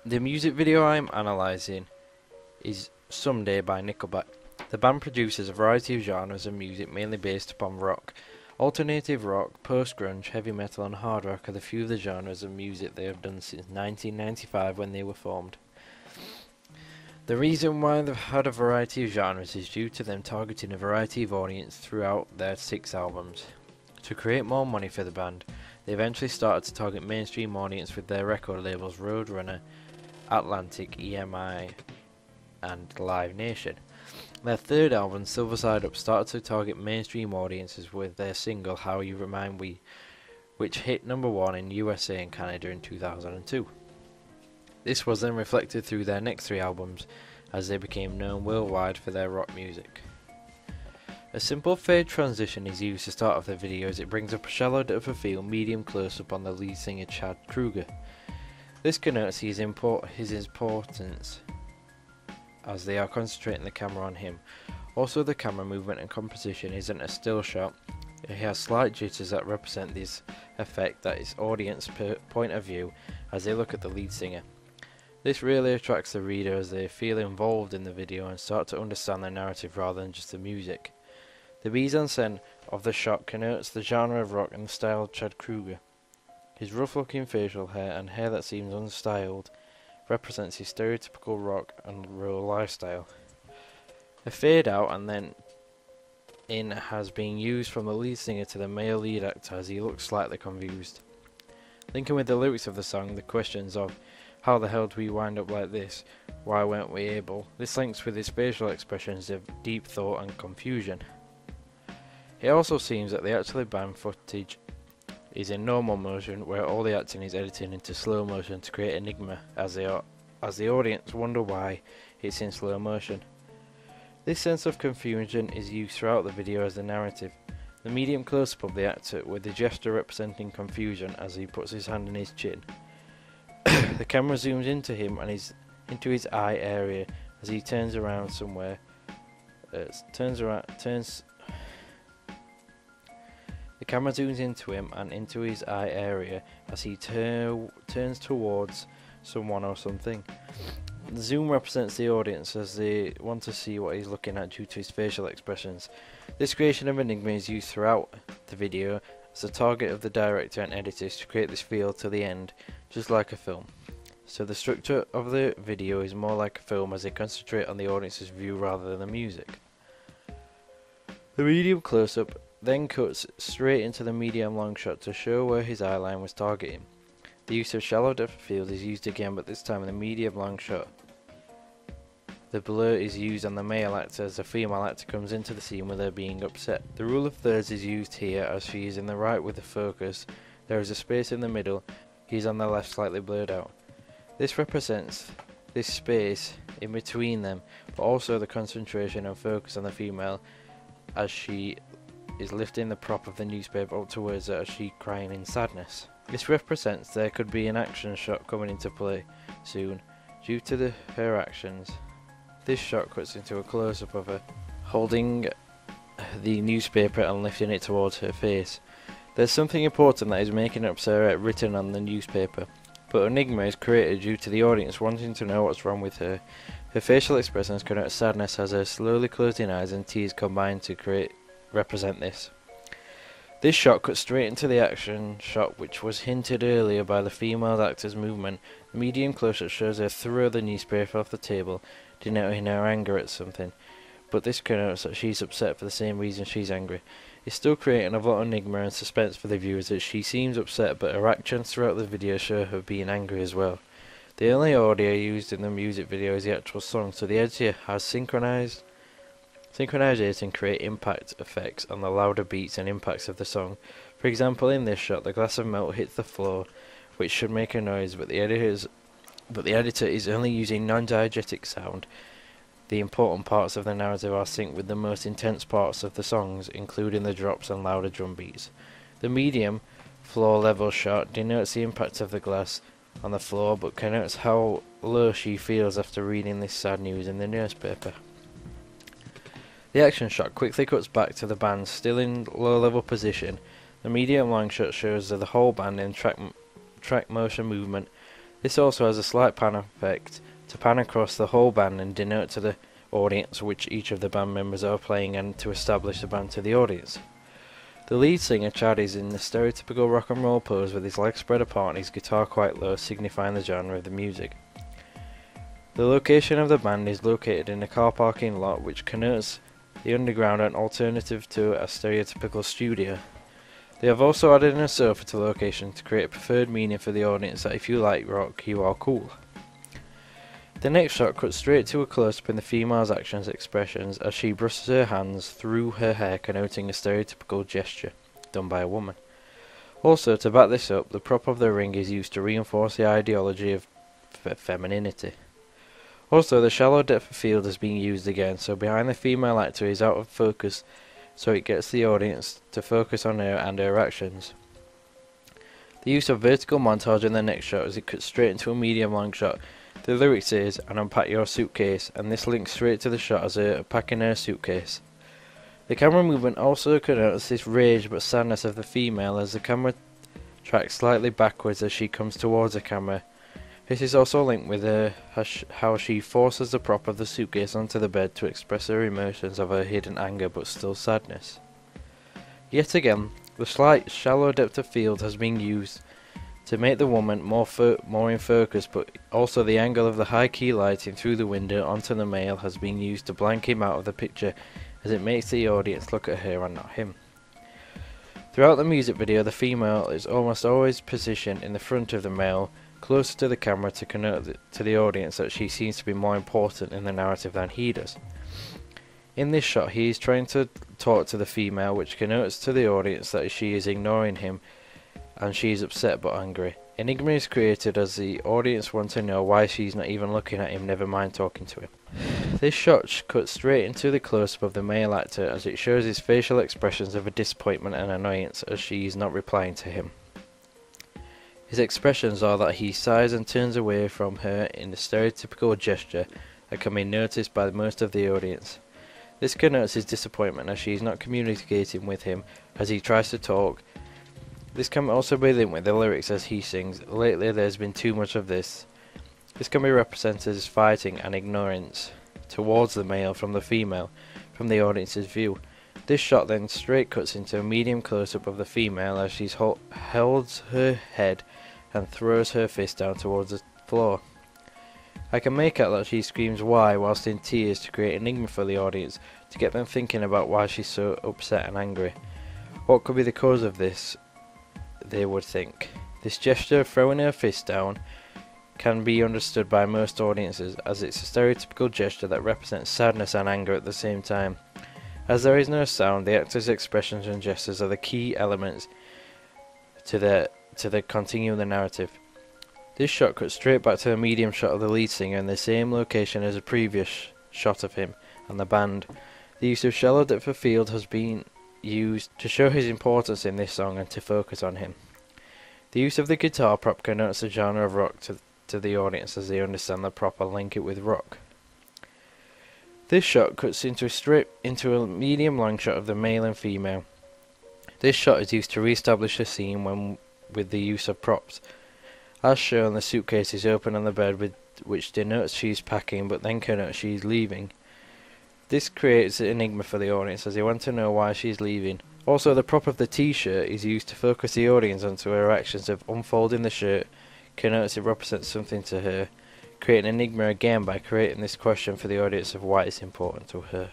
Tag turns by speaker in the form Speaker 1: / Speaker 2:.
Speaker 1: The music video I'm analysing is Someday by Nickelback. The band produces a variety of genres of music mainly based upon rock. Alternative rock, post-grunge, heavy metal and hard rock are the few of the genres of music they have done since 1995 when they were formed. The reason why they've had a variety of genres is due to them targeting a variety of audience throughout their 6 albums. To create more money for the band, they eventually started to target mainstream audience with their record labels Roadrunner, Atlantic, EMI and Live Nation. Their third album, Silver Side Up, started to target mainstream audiences with their single How You Remind Me, which hit #1 in USA and Canada in 2002. This was then reflected through their next 3 albums as they became known worldwide for their rock music. A simple fade transition is used to start off the video as it brings up a shallow depth of field medium close-up on the lead singer Chad Kroeger. This connotes his importance as they are concentrating the camera on him. Also, the camera movement and composition isn't a still shot. It has slight jitters that represent this effect that is audience point of view as they look at the lead singer. This really attracts the reader as they feel involved in the video and start to understand the narrative rather than just the music. The mise-en-scène of the shot connotes the genre of rock and the style of Chad Kroeger. His rough-looking facial hair and hair that seems unstyled represents his stereotypical rock and roll lifestyle. A fade out and then in has been used from the lead singer to the male lead actor as he looks slightly confused. Linking with the lyrics of the song, the questions of how the hell do we wind up like this? Why weren't we able? This links with his facial expressions of deep thought and confusion. It also seems that the actual band footage is in normal motion, where all the acting is edited into slow motion to create enigma as the audience wonder why it's in slow motion. This sense of confusion is used throughout the video as the narrative. The medium close-up of the actor with the gesture representing confusion as he puts his hand on his chin. The camera zooms into him and into his eye area as he turns around somewhere. The camera zooms into him and into his eye area as he turns towards someone or something. The zoom represents the audience as they want to see what he's looking at due to his facial expressions. This creation of enigma is used throughout the video as a target of the director and editors to create this feel to the end, just like a film. So the structure of the video is more like a film as they concentrate on the audience's view rather than the music. The medium close-up then cuts straight into the medium long shot to show where his eyeline was targeting. The use of shallow depth of field is used again, but this time in the medium long shot. The blur is used on the male actor as the female actor comes into the scene with her being upset. The rule of thirds is used here as she is in the right with the focus. There is a space in the middle, he is on the left slightly blurred out. This represents this space in between them, but also the concentration and focus on the female as she is lifting the prop of the newspaper up towards her as she crying in sadness. This represents there could be an action shot coming into play soon due to her actions. This shot cuts into a close-up of her holding the newspaper and lifting it towards her face. There's something important that is making up Sarah written on the newspaper, but enigma is created due to the audience wanting to know what's wrong with her. Her facial expressions connote sadness as her slowly closing eyes and tears combine to represent this. This shot cuts straight into the action shot which was hinted earlier by the female actor's movement. The medium close-up shows her throw the newspaper off the table, denoting her anger at something, but this connotes that she's upset for the same reason she's angry. It's still creating a lot of enigma and suspense for the viewers as she seems upset, but her actions throughout the video show her being angry as well. The only audio used in the music video is the actual song, so the editor has synchronization create impact effects on the louder beats and impacts of the song. For example, in this shot, the glass of milk hits the floor, which should make a noise, but the editor is only using non-diegetic sound. The important parts of the narrative are synced with the most intense parts of the songs, including the drops and louder drum beats. The medium floor level shot denotes the impact of the glass on the floor, but connotes how low she feels after reading this sad news in the newspaper. The action shot quickly cuts back to the band still in low level position. The medium long shot shows the whole band in track motion movement. This also has a slight pan effect to pan across the whole band and denote to the audience which each of the band members are playing and to establish the band to the audience. The lead singer Chad is in the stereotypical rock and roll pose with his legs spread apart and his guitar quite low, signifying the genre of the music. The location of the band is located in a car parking lot, which connotes the underground and alternative to a stereotypical studio. They have also added a sofa to the location to create a preferred meaning for the audience that if you like rock, you are cool. The next shot cuts straight to a close-up in the female's actions and expressions as she brushes her hands through her hair, connoting a stereotypical gesture done by a woman. Also, to back this up, the prop of the ring is used to reinforce the ideology of femininity. Also, the shallow depth of field has been used again, so behind the female actor is out of focus, so it gets the audience to focus on her and her actions. The use of vertical montage in the next shot as it cuts straight into a medium long shot. The lyrics is, "and unpack your suitcase," and this links straight to the shot as her packing her suitcase. The camera movement also connotes this rage but sadness of the female as the camera tracks slightly backwards as she comes towards the camera. This is also linked with how she forces the prop of the suitcase onto the bed to express her emotions of her hidden anger but still sadness. Yet again, the slight shallow depth of field has been used to make the woman more in focus, but also the angle of the high key lighting through the window onto the male has been used to blank him out of the picture as it makes the audience look at her and not him. Throughout the music video, the female is almost always positioned in the front of the male, closer to the camera to connote to the audience that she seems to be more important in the narrative than he does. In this shot, he is trying to talk to the female, which connotes to the audience that she is ignoring him and she is upset but angry. Enigma is created as the audience want to know why she's not even looking at him, never mind talking to him. This shot cuts straight into the close-up of the male actor as it shows his facial expressions of a disappointment and annoyance as she is not replying to him. His expressions are that he sighs and turns away from her in a stereotypical gesture that can be noticed by most of the audience. This connotes his disappointment as she is not communicating with him as he tries to talk. This can also be linked with the lyrics as he sings, "Lately there's been too much of this." This can be represented as fighting and ignorance towards the male from the female, from the audience's view. This shot then straight cuts into a medium close-up of the female as she holds her head and throws her fist down towards the floor. I can make out that she screams "why" whilst in tears to create enigma for the audience, to get them thinking about why she's so upset and angry. What could be the cause of this, they would think. This gesture of throwing her fist down can be understood by most audiences as it's a stereotypical gesture that represents sadness and anger at the same time. As there is no sound, the actor's expressions and gestures are the key elements to the continuing the narrative. This shot cuts straight back to a medium shot of the lead singer in the same location as a previous shot of him and the band. The use of shallow depth of field has been used to show his importance in this song and to focus on him. The use of the guitar prop connotes the genre of rock to the audience as they understand the prop and link it with rock. This shot cuts into a medium long shot of the male and female. This shot is used to re-establish the scene with the use of props. As shown, the suitcase is open on the bed, which denotes she's packing but then connotes she's leaving. This creates an enigma for the audience as they want to know why she's leaving. Also, the prop of the t-shirt is used to focus the audience onto her actions of unfolding the shirt, connotes it represents something to her, creating an enigma again by creating this question for the audience of why it's important to her.